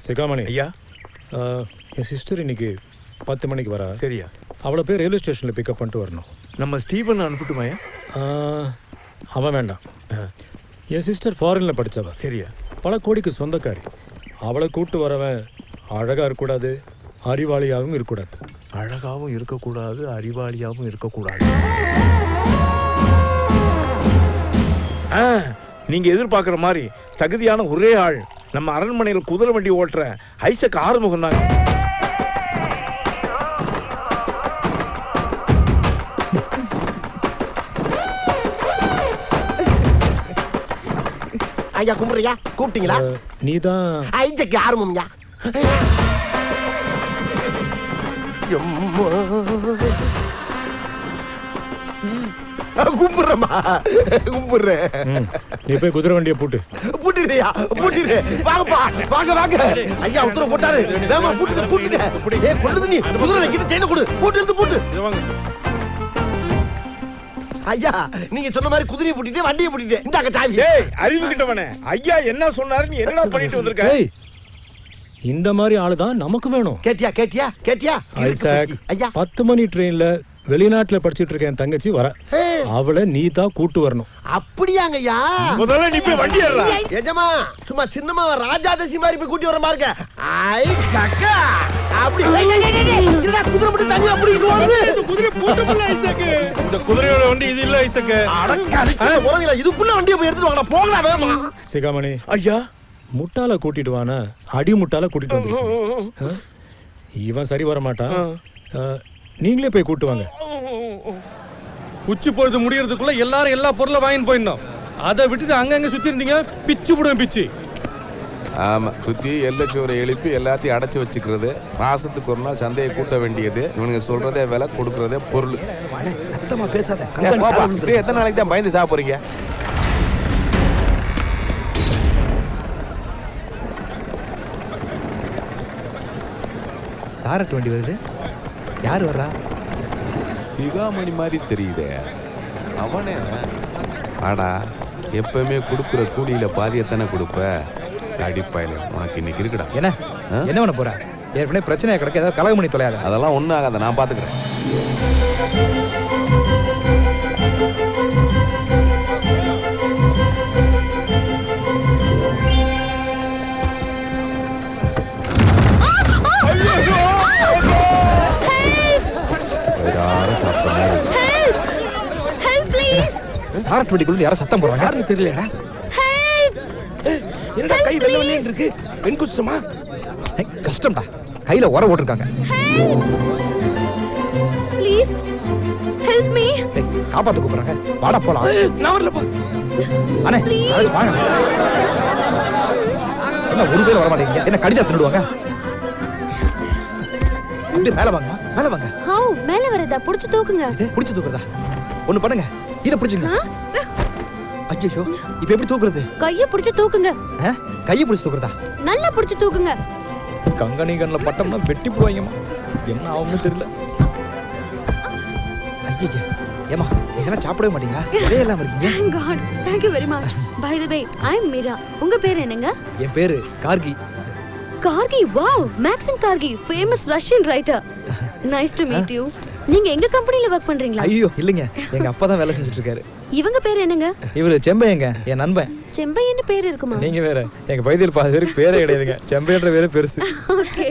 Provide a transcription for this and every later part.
சிகாமணி ஐயா. என் சிஸ்டர் இன்னைக்கு 10 மணிக்கு வரா. சரியா? அவளை போய் ரயில்வே ஸ்டேஷனில் பிக்கப் பண்ணிட்டு வரணும். நம்ம ஸ்டீபன் அனுப்பிட்டுமாயா? அவன் வேண்டாம். என் சிஸ்டர் ஃபாரினில் படித்தவ. சரியா? பல கோடிக்கு சொந்தக்காரி. அவளை கூப்பிட்டு வரவன் அழகாக இருக்கக்கூடாது, அறிவாளியாகவும் இருக்கக்கூடாது. அழகாகவும் இருக்கக்கூடாது, அறிவாளியாகவும் இருக்கக்கூடாது. நீங்க எதிர்பார்க்குற மாதிரி தகுதியான ஒரே ஆள் நம்ம அரண்மனையில் குதிரை வண்டி ஓட்டுற ஐசக் ஆறுமுகம் தாங்க. ஐயா கும்பிடுறியா? கூப்பிட்டீங்களா? நீதான் ஐசக் ஆறுமுகம்யா. கும்பிடுறமா கும்பிடுறேன். நீ போய் குதிரை வண்டியை பூட்டு. பூட்டிடுறியா? பூட்டிடு. வாங்கப்பா, வாங்க வாங்க. ஐயா உத்தரவு போட்டாரு. வேமா பூட்டுங்க பூட்டுங்க. ஏய் கொள்ளுது நீ. குதிரை வைக்கிட்டு செயின கொடு. பூட்டு எடுத்து பூட்டு. ஐயா நீங்க சொன்ன மாதிரி குதிரையை பூட்டிட்டு வண்டியை பூட்டிட்டு இந்தாங்க சாவி. ஏய் அறிவு கிட்டவனே, ஐயா என்ன சொன்னாரு, நீ என்னடா பண்ணிட்டு வந்திருக்க? இந்த மாதிரி ஆளு தான் நமக்கு வேணும். கேட்டியா கேட்டியா கேட்டியா? ஐசக், ஐயா 10 மணி ட்ரெயின்ல வெளிநாட்டுல படிச்சிட்டு இருக்கேன் தங்கச்சி வர. அவளை நீ தான் கூட்டு வரணும். அப்படியாங்க ஐயா? முதல்ல நீ போய் வண்டி ஏறா. எஜமா சும்மா சின்னமா ராஜாதசி மாதிரி போய் கூட்டி வர பாருங்க. ஐ கக்கா அப்படி இல்லடா குதிரை மட்டும் தனியா அப்படி ஓடுது. இந்த குதிரை பூட்டப்பல ஐசக். இந்த குதிரையோட வண்டி இது இல்ல ஐசக். அடக்கறிச்ச உறவில இதுக்குள்ள வண்டியை போய் எடுத்துட்டு வாடா போங்கடா வேமா. சிகாமணி ஐயா முட்டால கூட்டிட்டு வானா அடி முட்டால கூட்டிட்டு வந்து. இவன் சரி வர மாட்டான். நீங்களே போய் கூட்டு வாங்க. உச்சி பொழுது முடியறதுக்குள்ள எல்லாரும் எல்லா பொருளும் வாங்கிட்டு போயிடணும். அதை விட்டுட்டு அங்கங்க சுத்தி இருந்தீங்க பிச்சு விடுவேன் பிச்சு. ஆமா, சுத்தி எல்லச்சோரை எழுப்பி எல்லாத்தையும் அடைச்சு வச்சுக்கிறது. மாசத்துக்கு ஒரு நாள் சந்தையை கூட்ட வேண்டியது. இவனுங்க சொல்றதே விலை, கொடுக்கறதே பொருள். சத்தமா பேசாத. இப்படியே எத்தனை நாளைக்கு தான் பயந்து சாப்பிடுறீங்க? சாரட்டு வண்டி வருது. யார் வர்றா? சிகாமணி மாதிரி தெரியுதே. அவனே ஆடா, எப்பவுமே கொடுக்குற கூலியில பாதியத்தானே கொடுப்ப. அடிப்பாயில உனக்கு இன்னைக்கு இருக்குடா. என்ன பண்ண போற? ஏற்கனவே பிரச்சனையா கிடக்க, ஏதாவது கலகம் பண்ணி தொலையாத. அதெல்லாம் ஒன்றும் ஆகாத, நான் பார்த்துக்கிறேன். சாரட்டு வண்டிக்குள்ள யாரோ சத்தம் போடுறாங்க. யாருன்னு தெரியலடா. என்னடா கை வெள்ள வெள்ளேன்னு இருக்கு? பெண் குச்சமா? கஷ்டம்டா, கையில உர ஓட்டிருக்காங்க. Please help me. காப்பாத்த கூப்பிடுறாங்க. வாடா போலாம். நான் வரலப்பா. அண்ணே வாங்க. என்ன ஒரு பேர் வர மாட்டேங்க? என்ன கடிச்சா தின்னுடுவாங்க? அப்படியே மேல வாங்க, மேல வாங்க. ஹவ் மேல வரதா? புடிச்சு தூக்குங்க. இது புடிச்சு தூக்குறதா? ஒண்ணு பண்ணுங்க, இத புடிச்சுங்க. ஐயோ, இப்போ எப்படி தூக்குறது? கைய புடிச்சு தூக்குங்க. கைய புடிச்சு தூக்குறதா? நல்லா புடிச்சு தூக்குங்க. கங்கணி கண்ணுல பட்டம்னா வெட்டி போவாங்கம்மா. என்ன ஆகும்னு தெரியல. ஐயா ஏமா, நீங்க சாப்பிடவே மாட்டீங்களா? இதே எல்லாம் இருக்கீங்க. Thank God. Thank you very much. By the way, I am Mira. உங்க பேர் என்னங்க? என் பேரு Gargi. Gargi? Wow, Maxim Kargi, famous Russian writer. Nice to meet you. நீங்க எங்க கம்பெனில வர்க் பண்றீங்களா? ஐயோ இல்லைங்க, எங்க அப்பா தான் வேலை செஞ்சுட்டு இருக்காரு. இவங்க பேர் என்னங்க? இவரு செம்பையங்க, என் நண்பன். செம்பையன்னு பேர் இருக்குமா? நீங்க வேற, எங்க பகுதியில் பாதி பேருக்கு பேரே கிடையாதுங்க. செம்பையன்ற பேரே பெருசு. ஓகே.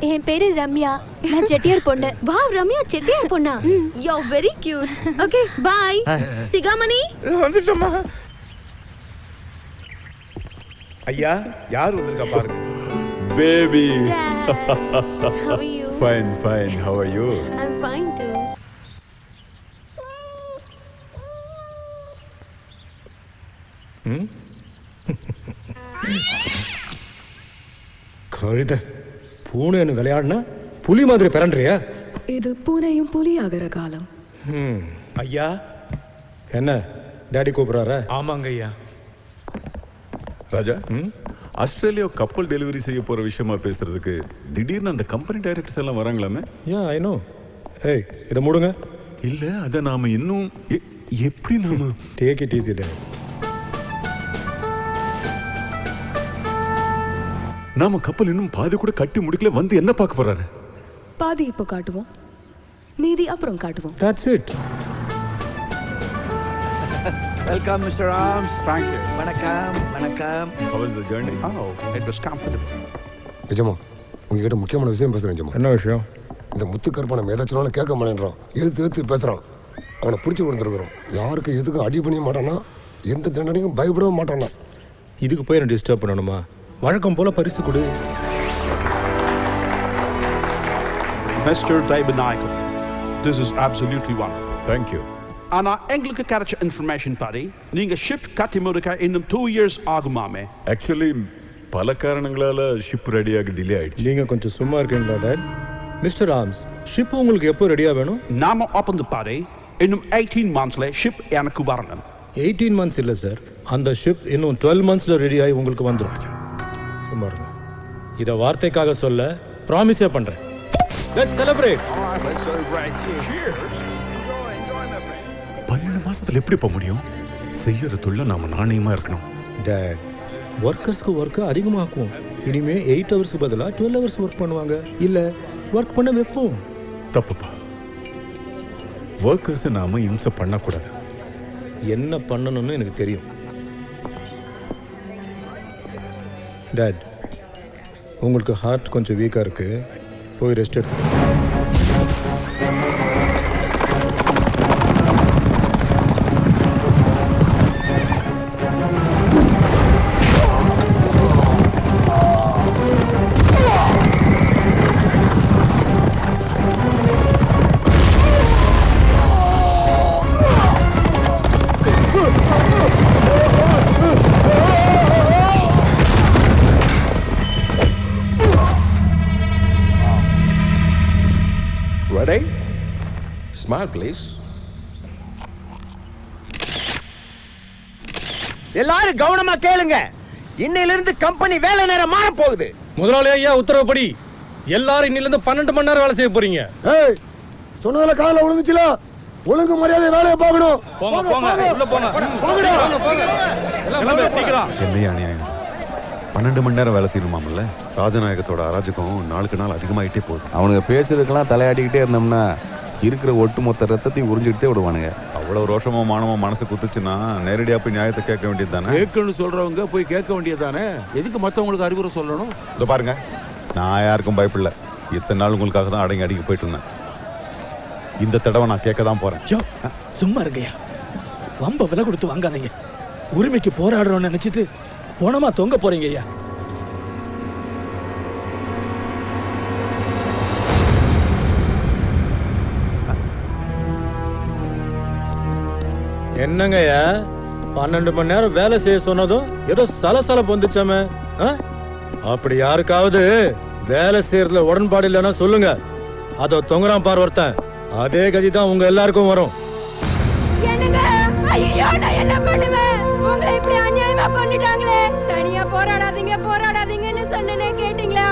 என் பேரு ரம்யா, நான் செட்டியார் பொண்ணு. வாவ், ரம்யா செட்டியார் பொண்ணா? You are very cute. Okay bye. Sigamani வந்துட்டோமா? ஐயா யார் வந்திருக்கா பாருங்க. Baby. How are you? Fine, fine. How are you? I'm fine too. கழுத பூனைன்னு விளையாடுனா புலி மாதிரி பிறன்றியா? இது பூனையும் புலி ஆகிற காலம். ஐயா என்ன டாடி கூப்பிடுறாரா? ஆமாங்க ஐயா. ராஜா, ஆஸ்திரேலியா கப்பல் டெலிவரி செய்ய போற விஷயமா பேசுறதுக்கு திடீர்னு அந்த கம்பெனி டைரக்டர்ஸ் எல்லாம் வராங்களாமே. யா ஐ நோ. ஏய் இத மூடுங்க. இல்ல அத நாம இன்னும் எப்படி நாம டேக் இட் ஈஸி டே. நாம கப்பல் இன்னும் பாதி கூட கட்டி முடிக்கல, வந்து என்ன பார்க்க போறாரு? பாதி இப்போ காட்டுவோம், மீதி அப்புறம் காட்டுவோம். That's it. Welcome mister arms. Thank you. வணக்கம் வணக்கம். How was the journey? Oh, it was comfortable. நிஜமா உங்ககிட்ட முக்கியமான விஷயம் பேசுறேன். நிஜமா என்ன விஷயம்? இந்த முத்து கருப்பான ஏதாச்சும் கேட்க மாட்டேன்றான், எதிர்த்து பேசுறான். அவனை பிடிச்சி கொடுத்துருக்குறோம். யாருக்கும் எதுக்கும் அடி பண்ணிய மாட்டானா, எந்த தண்டனைக்கும் பயப்படவும் மாட்டானா. இதுக்கு போய் என்ன டிஸ்டர்ப் பண்ணணுமா? வழக்கம் போல பரிசு கொடு. Mr. David Nigel, this is absolutely wonderful. Thank you. ஆனா எங்களுக்கு கிடைச்ச இன்ஃபர்மேஷன் படி நீங்க ஷிப் கட்டி முடிக்க இன்னும் 2 years ஆகுமாமே. Actually பல காரணங்களால ஷிப் ரெடியாக டிலே ஆயிடுச்சு. நீங்க கொஞ்சம் சும்மா இருக்கீங்களா டாட்? மிஸ்டர் ஆர்ம்ஸ், ஷிப் உங்களுக்கு எப்போ ரெடியா வேணும்? நாம ஒப்பந்த படி இன்னும் 18 monthsல ஷிப் எனக்கு வரணும். 18 months இல்ல சார், அந்த ஷிப் இன்னும் 12 monthsல ரெடி ஆகி உங்களுக்கு வந்துடும். சும்மா இருங்க. இதை வார்த்தைக்காக சொல்ல ப்ராமிஸே பண்றேன். Let's celebrate. All right, let's celebrate. Cheers. Enjoy my friends. 12 மாசத்துல எப்படி போக முடியும்? செய்யற தொழில நாம நாணயமா இருக்கணும். டாட், ஒர்க்கர்ஸ்க்கு ஒர்க்கு அதிகமாக்குவோம். இனிமே 8 ஹவர்ஸ்க்கு பதிலாக 12 ஹவர்ஸ் ஒர்க் பண்ணுவாங்க. இல்ல ஒர்க் பண்ண வைப்போம். தப்புப்பா. ஒர்க்கர்ஸ் நாம இம்சை பண்ணக்கூடாது. என்ன பண்ணணும்னு எனக்கு தெரியும். டாட், உங்களுக்கு ஹார்ட் கொஞ்சம் வீக்காக இருக்கு, போய் ரெஸ்ட் எடுத்து. Ready? Smile, please. எல்லாரும் கவனமா கேளுங்க. இன்னையில இருந்து கம்பெனி வேலை நேரம் மாற போகுது. முதலாளி ஐயா உத்தரவுப்படி எல்லாரும் இன்னிலிருந்து 12 மணி நேரம் வேலை செய்ய போறீங்க. ஏய், சொன்னதுல காலைல விழுந்துச்சுல, ஒழுங்கு மரியாதை வேலையை பார்க்கணும். போங்க உள்ள போங்க. போங்கடா. எல்லாம் சீக்கிரம். என்னையா அநியாயம்? 12 மணி நேரம் வேலை செய்யணுமாமல்ல? ராஜநாயகத்தோட அராஜகம் நாளுக்கு நாள் அதிகமாயிட்டே போகுது. அவனுங்க பேசுறதுக்கெல்லாம் தலையாட்டிக்கிட்டே இருந்தோம்னா இருக்கிற ஒட்டுமொத்த ரத்தத்தையும் உறிஞ்சிக்கிட்டே விடுவானுங்க. அவ்வளவு ரோஷமோ மானமோ மனசு குத்துச்சுன்னா நேரடியா போய் நியாயத்தை கேட்க வேண்டியது தானே? கேட்கணும்னு சொல்றவங்க போய் கேட்க வேண்டியது தானே. எதுக்கு மற்றவங்களுக்கு அறிவுரை சொல்லணும்? இதோ பாருங்க, நான் யாருக்கும் பயப்படல. இத்தனை நாள் உங்களுக்காக தான் அடங்கி போயிட்டு இருந்தேன். இந்த தடவை நான் கேட்க தான் போறேன். சும்மா இருங்கய்யா, வம்ப விலை கொடுத்து வாங்காதீங்க. உரிமைக்கு போராடுறோம்னு நினைச்சிட்டு போனமா தொங்க போறீங்க ஐயா. என்னங்கய்யா, 12 மணி நேரம் வேலை செய்ய சொன்னதும் ஏதோ சலசலப்பு வந்துச்சாமே. அப்படி யாருக்காவது வேலை செய்யறதுல உடன்பாடு இல்லைன்னா சொல்லுங்க. அதோ தொங்குறான் பார் ஒருத்தன், அதே கதி தான் உங்க எல்லாருக்கும் வரும். என்னங்க, ஐயோ நான் என்ன பண்ணுவேன்? உங்களை இப்படி அநியாயமா கொன்னுட்டாங்களே. தனியா போராடாதீங்கன்னு சொன்னனே, கேட்டீங்களா?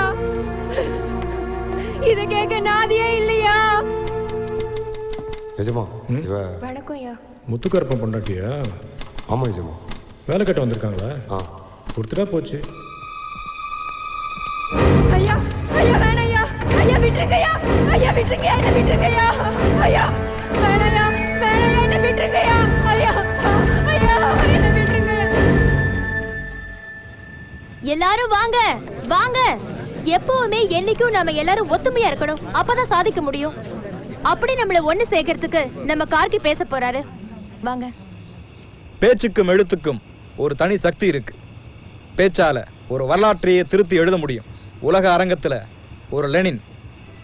இத கேட்க நாதியே இல்லையா? நிஜமா இவ வணக்கம் ஐயா. முத்துக்கருப்பன் பொண்டாட்டியா? ஆமா நிஜமா. வேலை கட்ட வந்திருக்காங்களா? கொடுத்துட்டா போச்சு. ஐயா ஐயா வேணாம் ஐயா. ஐயா விட்டுருங்கய்யா. ஐயா விட்டுருங்கய்யா, என்ன விட்டுருங்கய்யா. ஐயா வேணாயா, வேணாயா, என்ன விட்டுருங்கய்யா. ஐயா ஐயா, என்ன விட்டுருங்கய்யா. எல்லாரும் வாங்க வாங்க. எப்பவுமே என்னைக்கும் நாம எல்லாரும் ஒத்துமையா இருக்கணும். அப்பதான் சாதிக்க முடியும். அப்படி நம்மள ஒண்ணு சேர்க்கறதுக்கு நம்ம கார்கி பேச போறாரு. வாங்க. பேச்சுக்கும் எழுத்துக்கும் ஒரு தனி சக்தி இருக்கு. பேச்சால ஒரு வரலாற்றையே திருத்தி எழுத முடியும். உலக அரங்கத்துல ஒரு லெனின்,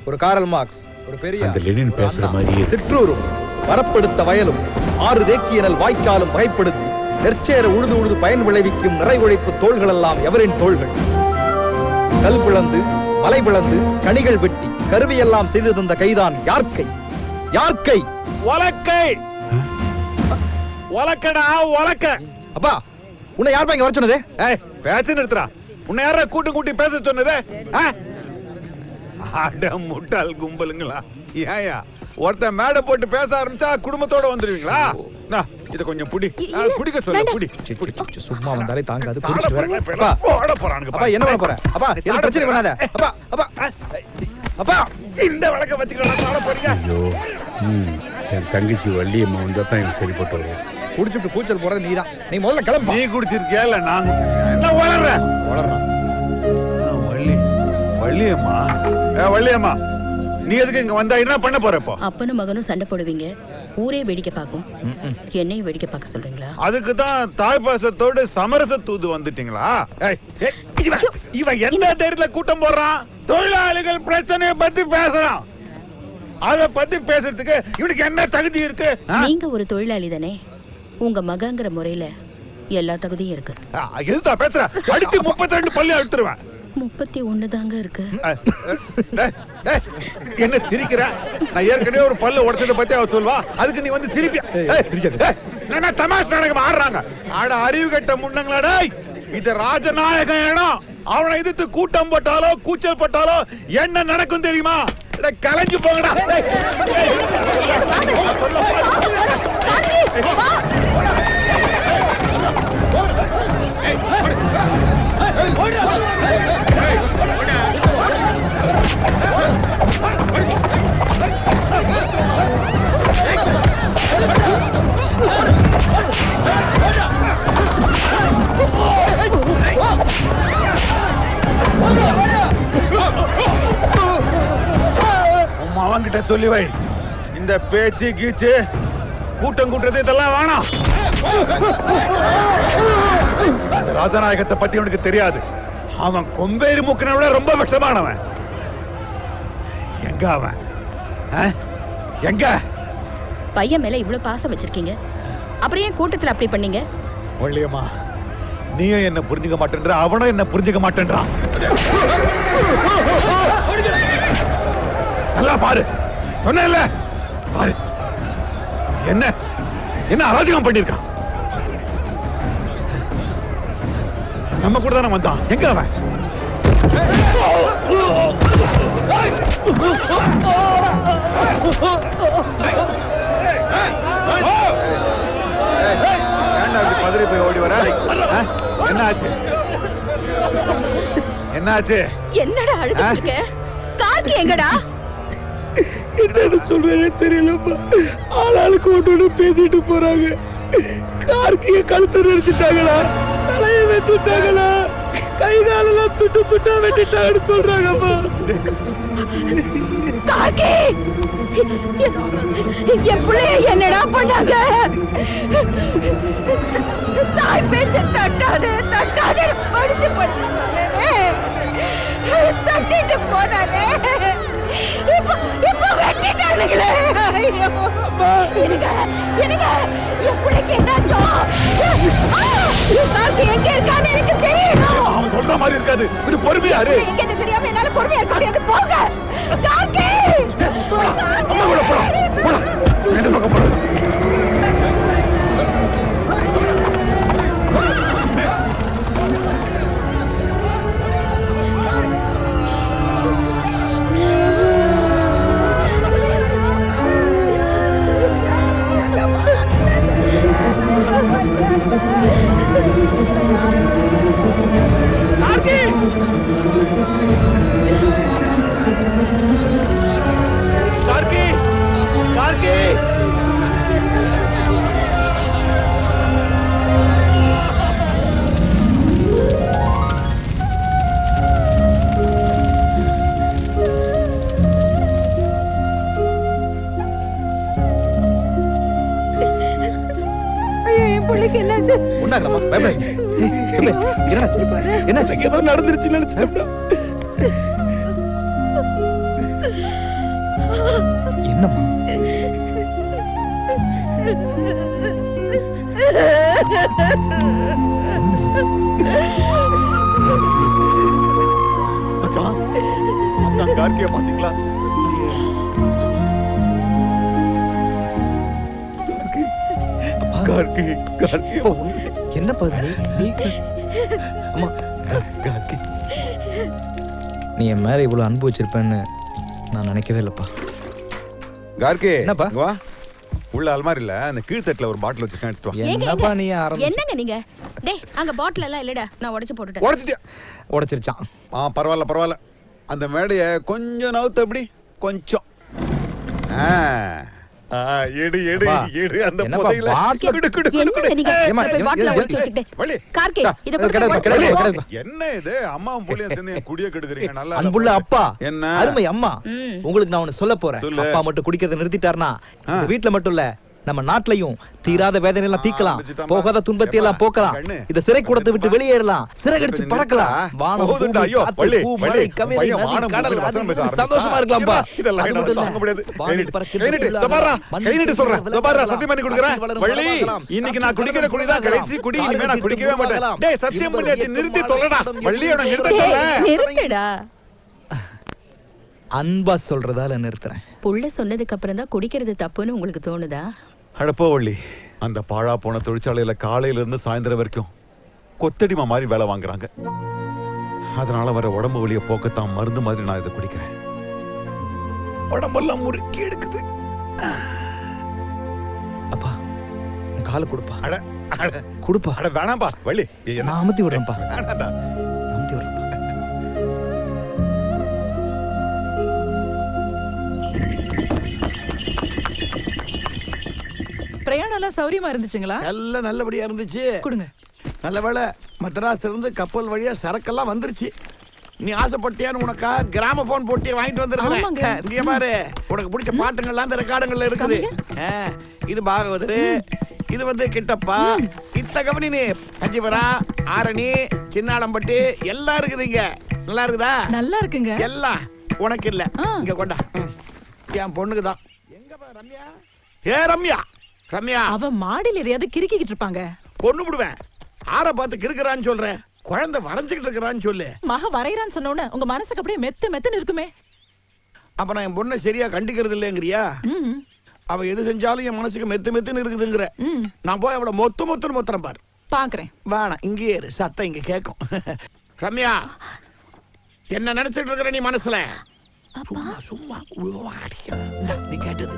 ஒரு காரல் மார்க்ஸ், ஒரு பெரிய அந்த லெனின் பேசுற மாதிரியே சிற்றூரும் வரப்படுத்த வயலும் 6 தேக்கியனல் வாய்க்காலும் வகைப்படுத்தி நெற்சேர உழுது உழுது பயன் விளைவிக்கும் நிறை உழைப்பு தோள்களெல்லாம் எவரின் தோள்கள்? கல் பிளந்து மலை பிளந்து கனிகள் வெட்டி கருவியெல்லாம் செய்து தந்த கைதான் யார்கை. யார்கை உலக்கை உலக்கடா உலக்க. அப்பா, உன்னை யார் இங்க வர சொன்னதே? பேச்சு நிறுத்துறா. உன்னை யார கூட்டி பேச சொன்னதே? அட முட்டாள் கும்பலுங்களா. ஏயா ஒருத்தன் மேடை போட்டு பேச ஆரம்பிச்சா குடும்பத்தோட வந்துருவீங்களா? இத கொஞ்சம் புடி குடிக்க சொல்ல புடி. சும்மா வந்தாலே தாங்காது. சாட குடிச்சிட்டு போறாங்க, வரேன். இப்ப அப்பா, எல்லாம் போட போறானுங்க அப்பா என்ன பண்ண போற? அப்பா என்ன பிரச்சனை பண்ணாத. அப்பா அப்பா அப்பா இந்த விளக்க வச்சுக்கலாம் சாட போறீங்க. ஐயோ என் தங்கச்சி வள்ளியம்மா வந்தா தான் எனக்கு சரிப்பட்டு வரும். குடிச்சிட்டு கூச்சல் போறது நீதான். நீ முதல்ல கிளம்பு. நீ குடிச்சிருக்கியா இல்ல நான் குடிச்சிருக்கேன்? என்ன வளர்றான் வள்ளியம்மா. வள்ளியம்மா நீ எதுக்கு இங்க வந்தா என்ன பண்ண போற இப்போ? அப்பனும் மகனும் சண்டை போடுவீங்க, ஊரே வேடிக்கை பார்க்கும், என்னையும் வேடிக்கை பார்க்க சொல்றீங்களா? அதுக்கு தான் தாய்ப்பாசத்தோடு சமரச தூது வந்துட்டீங்களா? இவன் என்ன தைரியத்துல கூட்டம் போடுறான்? தொழிலாளிகள் பிரச்சனையை பத்தி பேசுறான். அத பத்தி பேசுறதுக்கு இவனுக்கு என்ன தகுதி இருக்கு? நீங்க ஒரு தொழிலாளி தானே, உங்க மகங்கிற முறையில எல்லா தகுதியும் இருக்கு. எதுதான் பேசுற? அடிச்சு 32 பள்ளி அழுத்துருவேன். 31 தாங்க இருக்கு. என்ன சிரிக்கிற? நான் ஏற்கனவே ஒரு பல்ல உடைச்சதை பத்தி அவ சொல்வா, அதுக்கு நீ வந்து சிரிப்பியா? என்ன தமாஷ் நாடகம் ஆடுறாங்க? ஆட அறிவு கட்ட முன்னங்களா? இது ராஜநாயகம் இடம். அவனை எதிர்த்து கூட்டம் போட்டாலோ கூச்சல் போட்டாலோ என்ன நடக்கும் தெரியுமா? கலைஞ்சு போங்கடா. அவன்கிட்ட சொல்லி வை, இந்த பேச்சு கீச்சு கூட்டம் கூட்டுறது இதெல்லாம் வேணாம். அந்த ராஜநாயகத்தை பத்தி அவனுக்கு தெரியாது. அவன் கொம்பேறி முக்கனை விட ரொம்ப விஷமானவன். எங்க அவன்? எங்க? பையன் மேல இவ்வளவு பாசம் வச்சிருக்கீங்க, அப்புறம் ஏன் கூட்டத்துல அப்படி பண்ணீங்க? வள்ளியம்மா நீயும் என்ன புரிஞ்சுக்க மாட்டேன்ற, அவனும் என்ன புரிஞ்சுக்க மாட்டேன்றான். நல்லா பாரு, சொன்னேன்ல பாரு, என்ன என்ன அராஜகம் பண்ணிருக்கான். நம்ம கூட தானே வந்தான். எங்க அவன்? பதறி போய் ஓடி வர. என்ன ஆச்சு? என்ன ஆச்சு? என்னடா அழுதுட்டு இருக்க? கார்த்தி எங்கடா? என்னன்னு சொல்றேனே தெரியலப்பா. ஆளாளுக்கு ஒன்று பேசிட்டு போறாங்க. கார்த்திய கழுத்தை நெரிச்சிட்டாங்களா, தலையை வெட்டிட்டாங்களா, கை காலெல்லாம் துட்டு துட்டா வெட்டிட்டாங்கன்னு சொல்றாங்கப்பா. கார்த்தி என் பிள்ளைய என்னடா பண்ணாங்க? தாய் பேச்ச தட்டாது தட்டாது படிச்சு படிச்சு சொன்னேனே, தட்டிட்டு போனானே, இப்ப வெட்டிட்டானுங்களே. எனக்கு என் பிள்ளைக்கு என்னாச்சோ? கார்த்தி எங்க இருக்கான்னு எனக்கு தெரியணும். அவன் சொல்ற மாதிரி இருக்காது. ஒரு பொறுமையா இரு. எங்க தெரியாம என்னால பொறுமையா இருக்க முடியாது. போங்க கார்த்தி. அம்மா கூட போடா போடா. எந்த பக்கம் போற? ஏதோ நடந்துருச்சு நினைச்சேன். என்னம்மா? மச்சான் மச்சான் கார்த்தியை பாத்தீங்களா? கார்த்தி கார்த்தி என்ன பாரு? அம்மா கார்த்தி, நீ என் மேல இவ்வளவு அன்பு வச்சிருப்பேன்னு நான் நினைக்கவே இல்லப்பா. கார்கி என்னப்பா? வா. உள்ள அல்மாரில அந்த கீழ்த்தட்டுல ஒரு பாட்டில் வச்சிருக்கேன், எடுத்துட்டு வா. என்னப்பா நீ என்னங்க நீங்க டேய் அங்க பாட்டில் எல்லாம் இல்லடா, நான் உடைச்சு போட்டுட்டேன். உடைச்சிட்டியா? உடைச்சிருச்சான். பரவாயில்ல பரவாயில்ல. அந்த மேடைய கொஞ்சம் நவுத்து, அப்படி கொஞ்சம். எடு எடு எடு அந்த புதையில. என்ன இது அம்மாவும் புள்ளியும் சேர்ந்து குடிய கெடுக்குறீங்க? நல்லா அன்புள்ள அப்பா, என்ன அருமை அம்மா, உங்களுக்கு நான் ஒன்னு சொல்ல போறேன். அப்பா மட்டும் குடிக்கிறத நிறுத்திட்டாருனா இந்த வீட்ல மட்டும் இல்ல நம்ம நாட்டிலையும் தீராத வேதனை எல்லாம் தீக்கலாம், போகாத துன்பத்தை எல்லாம் போக்கலாம், இந்த சிறை கூடத்தை விட்டு வெளியேறலாம், சிறகடிச்சு பறக்கலாம், வானம் பூமி பூ மழை கவிதை நதி கடல் சந்தோஷமா இருக்கலாம்பா. இதெல்லாம் என்னால தாங்க முடியாது. கைனிட்டு சொல்றேன், சத்தியம் பண்ணி கொடுக்குறேன். வள்ளி, இன்னைக்கு நான் குடிக்கிற குடிதான் கடைசி குடி, இனிமே நான் குடிக்கவே மாட்டேன். டேய் சத்தியம் பண்ணியாச்சு, நிறுத்தி சொல்லடா. வள்ளியோட நிறுத்த சொல்ல. நிறுத்துடா. அன்பா சொல்றதால நிறுத்துறேன். புள்ள சொன்னதுக்கு அப்புறம் தான் குடிக்கிறது தப்புன்னு உங்களுக்கு தோணுதா? அடப்போ வள்ளி, அந்த பாழா போன தொழிற்சாலையில காலையில இருந்து சாயந்தரம் வரைக்கும் கொத்தடிமா மாதிரி வேலை வாங்குறாங்க. அதனால வர உடம்பு வலிய போக்கத்தான் மருந்து மாதிரி நான் இதை குடிக்கிறேன். உடம்பெல்லாம் முறுக்கி எடுக்குது. அப்பா காலை கொடுப்பா. அட கொடுப்பா. அட வேணாம்பா வள்ளி, நான் அமுத்தி விடுறேன்ப்பா. வேணாம்டா. அமுத்தி விடுறேன்ப்பா. பிரயாணம் எல்லாம் சௌரியமா இருந்துச்சுங்களா? எல்லாம் நல்லபடியா இருந்துச்சு. கொடுங்க. நல்ல வேளை மദ്രാஸ் இருந்து கப்பல் வழியா சரக்கெல்லாம் வந்துருச்சு. நீ ஆசைப்பட்டியான்னு உனக்கா கிராமபோன் போட்டி வாங்கிட்டு வந்திருக்கேன். இங்க பாரு, உனக்கு பிடிச்ச பாட்டுங்கள்லாம் இந்த ரெக்கார்டுங்கள்ல இருக்குது. இது பாகவதரு, இது வந்து கிட்டப்பா, இத்த கவனி நீ கஞ்சிபுரம், ஆரணி, சின்னாளம்பட்டி எல்லாம் இருக்குது இங்க. நல்லா இருக்குதா? நல்லா இருக்குங்க. எல்லாம் உனக்கு இல்ல, இங்க கொண்டா. என் பொண்ணுக்கு தான். எங்கப்பா ரம்யா? ஏ ரம்யா, ரம்யா அவ மாடியில் எதையாவது கிறுக்கிட்டு இருப்பாங்க. பொண்ணு விடுவேன். ஆற பார்த்து கிறுக்குறான்னு சொல்றேன், குழந்தை வரைஞ்சுக்கிட்டு இருக்கிறான்னு சொல்லு. மக வரையறான்னு சொன்ன உடனே உங்க மனசுக்கு அப்படியே மெத்து மெத்துன்னு இருக்குமே. அப்ப நான் என் பொண்ணை சரியா கண்டிக்கிறது இல்லைங்கிறியா? அவ எது செஞ்சாலும் என் மனசுக்கு மெத்து மெத்துன்னு இருக்குதுங்கிற. நான் போய் அவளை மொத்தம் மொத்தம் பாரு. பாக்குறேன். வேணாம், இங்கேயே இரு, சத்தம் இங்க கேட்கும். ரம்யா, என்ன நினைச்சிட்டு இருக்கிற நீ மனசுல? சும்மா நீ கேட்டது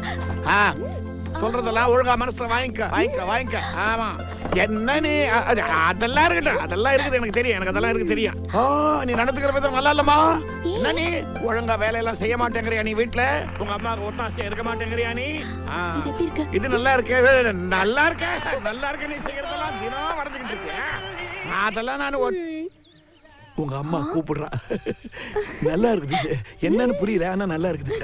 சொல்றதெல்லாம் ஒழுங்கா மனசுல வாங்கிக்க. ஆமா, என்ன நீ அதெல்லாம் இருக்கட்டும், அதெல்லாம் இருக்குது எனக்கு தெரியும், எனக்கு அதெல்லாம் இருக்கு தெரியும். நீ நடந்துக்கிற விதம் நல்லா இல்லம்மா. என்ன நீ ஒழுங்கா வேலையெல்லாம் செய்ய மாட்டேங்கிறியா? நீ வீட்டுல உங்க அம்மாவுக்கு ஒத்தாசையா இருக்க மாட்டேங்கிறியா? நீ இது நல்லா இருக்க, நல்லா இருக்க. நீ செய்யறதெல்லாம் தினம் வரைஞ்சுக்கிட்டு இருக்கியா? அதெல்லாம் நான் உங்க அம்மா கூப்பிடுறா. நல்லா இருக்குது, என்னன்னு புரியல, ஆனா நல்லா இருக்குது.